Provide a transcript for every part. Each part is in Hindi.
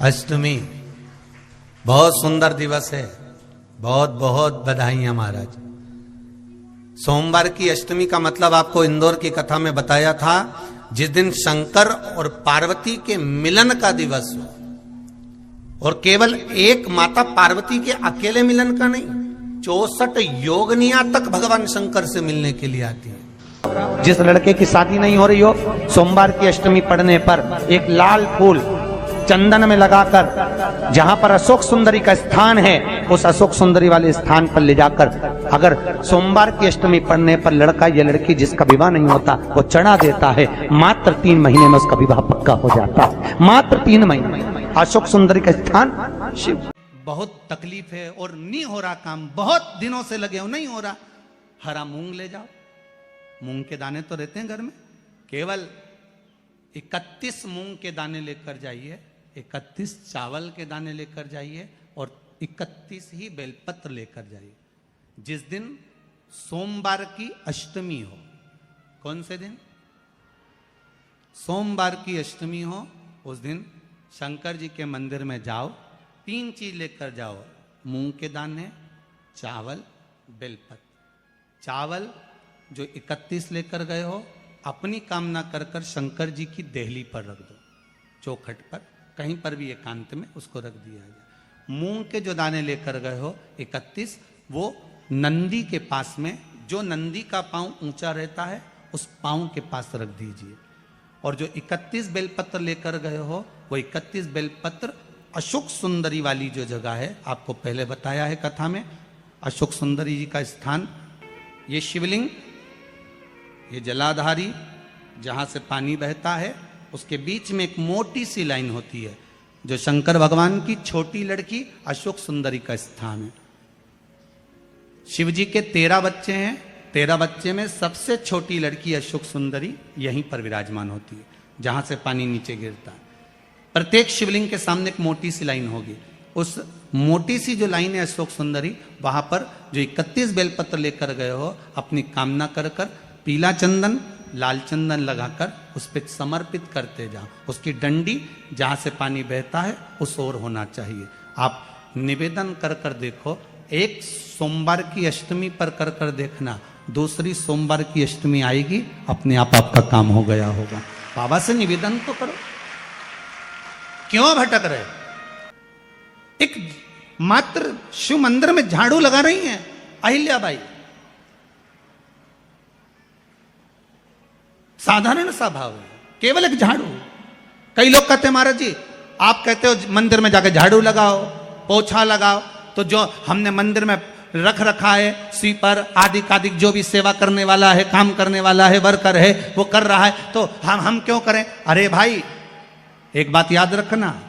अष्टमी बहुत सुंदर दिवस है। बहुत बहुत बधाइयां महाराज। सोमवार की अष्टमी का मतलब आपको इंदौर की कथा में बताया था, जिस दिन शंकर और पार्वती के मिलन का दिवस हो। और केवल एक माता पार्वती के अकेले मिलन का नहीं, 64 योगनिया तक भगवान शंकर से मिलने के लिए आती है। जिस लड़के की शादी नहीं हो रही हो, सोमवार की अष्टमी पड़ने पर एक लाल फूल चंदन में लगाकर, जहां पर अशोक सुंदरी का स्थान है, उस अशोक सुंदरी वाले स्थान पर ले जाकर, अगर सोमवार की अष्टमी पड़ने पर लड़का या लड़की जिसका विवाह नहीं होता वो चढ़ा देता है, मात्र 3 महीने में उसका विवाह पक्का हो जाता है। मात्र 3 महीने। अशोक सुंदरी का स्थान शिव। बहुत तकलीफ है और नहीं हो रहा काम, बहुत दिनों से लगे हो, नहीं हो रहा। हरा मूंग ले जाओ। मूंग के दाने तो रहते हैं घर में, केवल 31 मूंग के दाने लेकर जाइए, 31 चावल के दाने लेकर जाइए और 31 ही बेलपत्र लेकर जाइए। जिस दिन सोमवार की अष्टमी हो, कौन से दिन? सोमवार की अष्टमी हो, उस दिन शंकर जी के मंदिर में जाओ, 3 चीज लेकर जाओ, मूंग के दाने, चावल, बेलपत्र। चावल जो 31 लेकर गए हो, अपनी कामना कर कर शंकर जी की देहली पर रख दो, चौखट पर, कहीं पर भी एकांत में उसको रख दिया जाए। मूंग के जो दाने लेकर गए हो 31, वो नंदी के पास में, जो नंदी का पांव ऊंचा रहता है उस पांव के पास रख दीजिए। और जो 31 बेलपत्र लेकर गए हो, वो 31 बेलपत्र अशोक सुंदरी वाली जो जगह है, आपको पहले बताया है कथा में, अशोक सुंदरी जी का स्थान, ये शिवलिंग, ये जलाधारी जहां से पानी बहता है, उसके बीच में एक मोटी सी लाइन होती है, जो शंकर भगवान की छोटी लड़की अशोक सुंदरी का स्थान है। शिव जी के 13 बच्चे हैं, 13 बच्चे में सबसे छोटी लड़की अशोक सुंदरी यहीं पर विराजमान होती है, जहां से पानी नीचे गिरता है। प्रत्येक शिवलिंग के सामने एक मोटी सी लाइन होगी, उस मोटी सी जो लाइन है अशोक सुंदरी, वहां पर जो 31 बेलपत्र लेकर गए हो, अपनी कामना कर कर पीला चंदन, लाल चंदन लगाकर उस पर समर्पित करते जाओ। उसकी डंडी जहां से पानी बहता है उस ओर होना चाहिए। आप निवेदन कर कर देखो, एक सोमवार की अष्टमी पर कर कर देखना, दूसरी सोमवार की अष्टमी आएगी, अपने आप आपका काम हो गया होगा। बाबा से निवेदन तो करो, क्यों भटक रहे? एक मात्र शिव मंदिर में झाड़ू लगा रही हैं अहिल्याबाई, साधारण सा भाव है, केवल एक झाड़ू। कई लोग कहते हैं महाराज जी, आप कहते हो मंदिर में जाकर झाड़ू लगाओ, पोछा लगाओ, तो जो हमने मंदिर में रख रखा है, स्वीपर आदि आदि जो भी सेवा करने वाला है, काम करने वाला है, वर्कर है, वो कर रहा है, तो हम क्यों करें? अरे भाई, एक बात याद रखना,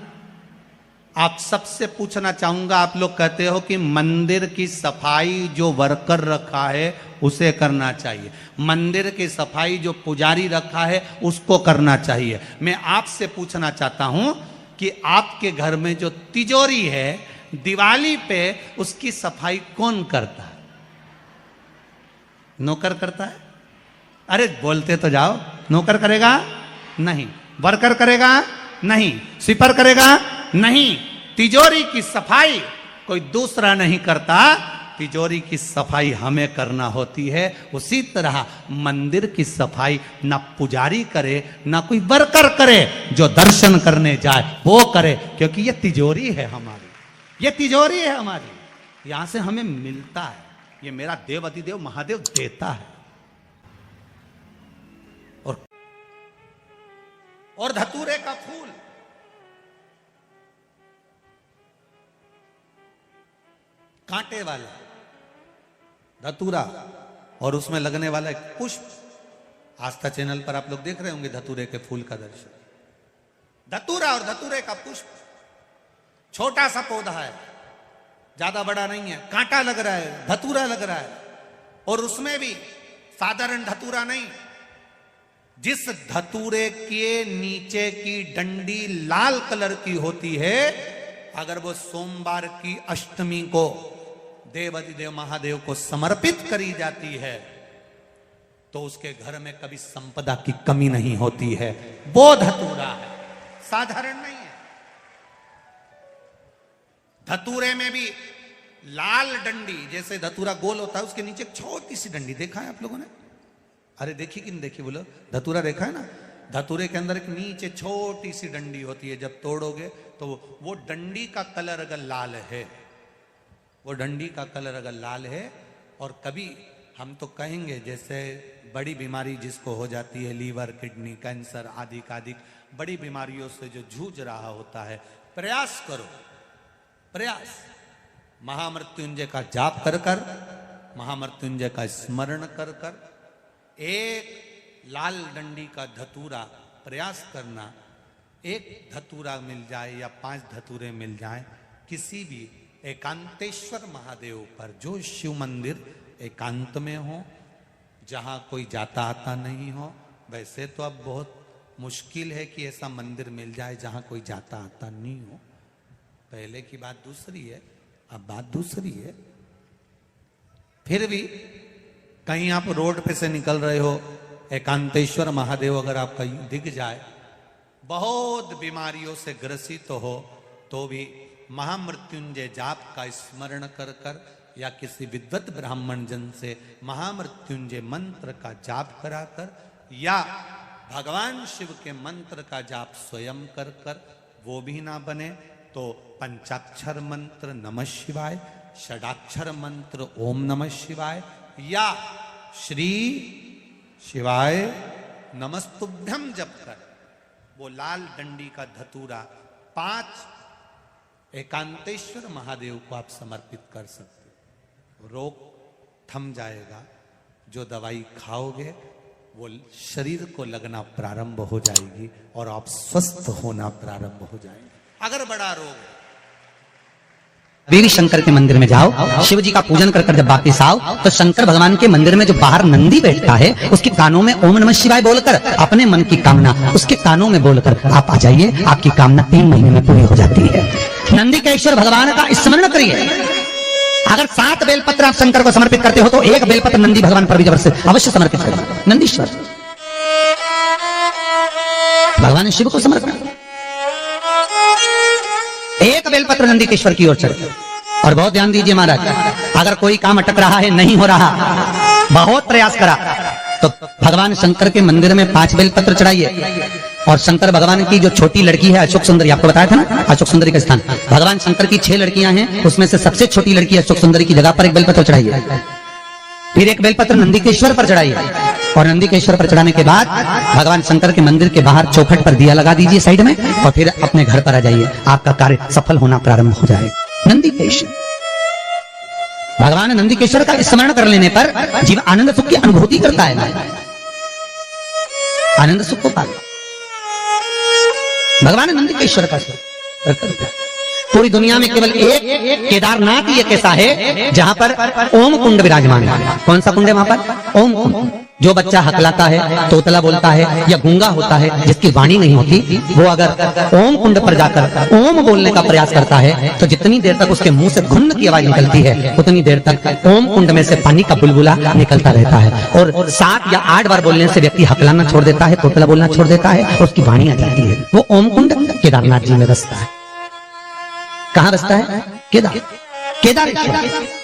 आप सबसे पूछना चाहूंगा, आप लोग कहते हो कि मंदिर की सफाई जो वर्कर रखा है उसे करना चाहिए, मंदिर की सफाई जो पुजारी रखा है उसको करना चाहिए। मैं आपसे पूछना चाहता हूं कि आपके घर में जो तिजोरी है, दिवाली पे उसकी सफाई कौन करता है? नौकर करता है? अरे बोलते तो जाओ। नौकर करेगा? नहीं। वर्कर करेगा? नहीं। स्वीपर करेगा? नहीं। तिजोरी की सफाई कोई दूसरा नहीं करता, तिजोरी की सफाई हमें करना होती है। उसी तरह मंदिर की सफाई ना पुजारी करे, ना कोई वर्कर करे, जो दर्शन करने जाए वो करे, क्योंकि ये तिजोरी है हमारी, ये तिजोरी है हमारी, यहां से हमें मिलता है, ये मेरा देव अधिदेव महादेव देता है। और धतूरे का फूल, कांटे वाला धतूरा, और उसमें लगने वाला एक पुष्प। आस्था चैनल पर आप लोग देख रहे होंगे धतूरे के फूल का दर्शन। धतूरा और धतूरे का पुष्प, छोटा सा पौधा है, ज्यादा बड़ा नहीं है, कांटा लग रहा है, धतूरा लग रहा है, और उसमें भी साधारण धतूरा नहीं, जिस धतूरे के नीचे की डंडी लाल कलर की होती है, अगर वो सोमवार की अष्टमी को देव अधिदेव महादेव को समर्पित करी जाती है, तो उसके घर में कभी संपदा की कमी नहीं होती है। वो धतूरा है, साधारण नहीं है। धतूरे में भी लाल डंडी, जैसे धतूरा गोल होता है उसके नीचे एक छोटी सी डंडी, देखा है आप लोगों ने? अरे देखी कि नहीं देखी बोलो? धतूरा देखा है ना? धतूरे के अंदर एक नीचे छोटी सी डंडी होती है, जब तोड़ोगे तो वो डंडी का कलर अगर लाल है, वो डंडी का कलर अगर लाल है, और कभी हम तो कहेंगे जैसे बड़ी बीमारी जिसको हो जाती है, लीवर, किडनी, कैंसर आदि आदि बड़ी बीमारियों से जो जूझ रहा होता है, प्रयास करो, प्रयास महामृत्युंजय का जाप कर कर, महामृत्युंजय का स्मरण कर कर, एक लाल डंडी का धतूरा प्रयास करना, एक धतूरा मिल जाए या 5 धतूरे मिल जाए किसी भी एकांतेश्वर महादेव पर, जो शिव मंदिर एकांत में हो, जहाँ कोई जाता आता नहीं हो। वैसे तो अब बहुत मुश्किल है कि ऐसा मंदिर मिल जाए जहाँ कोई जाता आता नहीं हो, पहले की बात दूसरी है, अब बात दूसरी है। फिर भी कहीं आप रोड पे से निकल रहे हो, एकांतेश्वर महादेव अगर आपका दिख जाए, बहुत बीमारियों से ग्रसित हो, तो भी महामृत्युंजय जाप का स्मरण कर कर या किसी विद्वत ब्राह्मण जन से महामृत्युंजय मंत्र का जाप कराकर, या भगवान शिव के मंत्र का जाप स्वयं कर कर, वो भी ना बने तो पंचाक्षर मंत्र नमः शिवाय, षडाक्षर मंत्र ओम नमः शिवाय, या श्री शिवाय नमस्तुभ्यम जप कर वो लाल डंडी का धतूरा 5 एकांतेश्वर महादेव को आप समर्पित कर सकते हो। रोग थम जाएगा, जो दवाई खाओगे वो शरीर को लगना प्रारंभ हो जाएगी और आप स्वस्थ होना प्रारंभ हो जाएंगे। अगर बड़ा रोग है, देवी शंकर के मंदिर में जाओ, शिव जी का पूजन कर कर जब वापिस आओ, तो शंकर भगवान के मंदिर में जो बाहर नंदी बैठता है, उसके कानों में ओम नमः शिवाय बोलकर अपने मन की कामना उसके कानों में बोलकर आप आ जाइए, आपकी कामना 3 महीने में पूरी हो जाती है। नंदी के ईश्वर भगवान का स्मरण करिए। अगर 7 बेलपत्र आप शंकर को समर्पित करते हो तो 1 बेलपत्र नंदी भगवान पर भी अवश्य समर्पित करें। नंदीश्वर भगवान शिव को समर्पित, 1 बेलपत्र नंदीकेश्वर की ओर चढ़े। और बहुत ध्यान दीजिए महाराज, अगर कोई काम अटक रहा है, नहीं हो रहा, बहुत प्रयास करा, तो भगवान शंकर के मंदिर में 5 बेलपत्र चढ़ाइए। और शंकर भगवान की जो छोटी लड़की है अशोक सुंदरी, आपको बताया था ना अशोक सुंदरी का स्थान, भगवान शंकर की 6 लड़कियां हैं, उसमें से सबसे छोटी लड़की अशोक सुंदरी की जगह पर 1 बेलपत्र चढ़ाइए। फिर 1 बेलपत्र नंदीकेश्वर पर चढ़ाइए। और नंदीकेश्वर पर चढ़ाने के बाद भगवान शंकर के मंदिर के बाहर चौखट पर दिया लगा दीजिए साइड में, और फिर अपने घर पर आ जाइए, आपका कार्य सफल होना प्रारंभ हो जाएगा। नंदीकेश्वर भगवान नंदीकेश्वर का स्मरण कर लेने पर जीव आनंद सुख की अनुभूति करता है, आनंद सुख को पाता। भगवान नंदीकेश्वर का पूरी दुनिया में केवल एक केदारनाथ ही एक ऐसा है जहां पर ओम कुंड विराजमान है। कौन सा कुंड है वहां पर? ओम कुंड। जो बच्चा हकलाता है, तोतला बोलता है या गूंगा होता है, जिसकी वाणी नहीं होती, वो अगर ओम कुंड पर जाकर ओम बोलने का प्रयास करता है तो जितनी देर तक उसके मुंह से घुन्न की आवाज निकलती है, उतनी देर तक ओम कुंड में से पानी का बुलबुला निकलता रहता है। और 7 या 8 बार बोलने से व्यक्ति हकलाना छोड़ देता है, तोतला बोलना छोड़ देता है और उसकी वाणी आ जाती है। वो ओम कुंड केदारनाथ जी में बसता है। कहां बसता है? केदारेश्वर।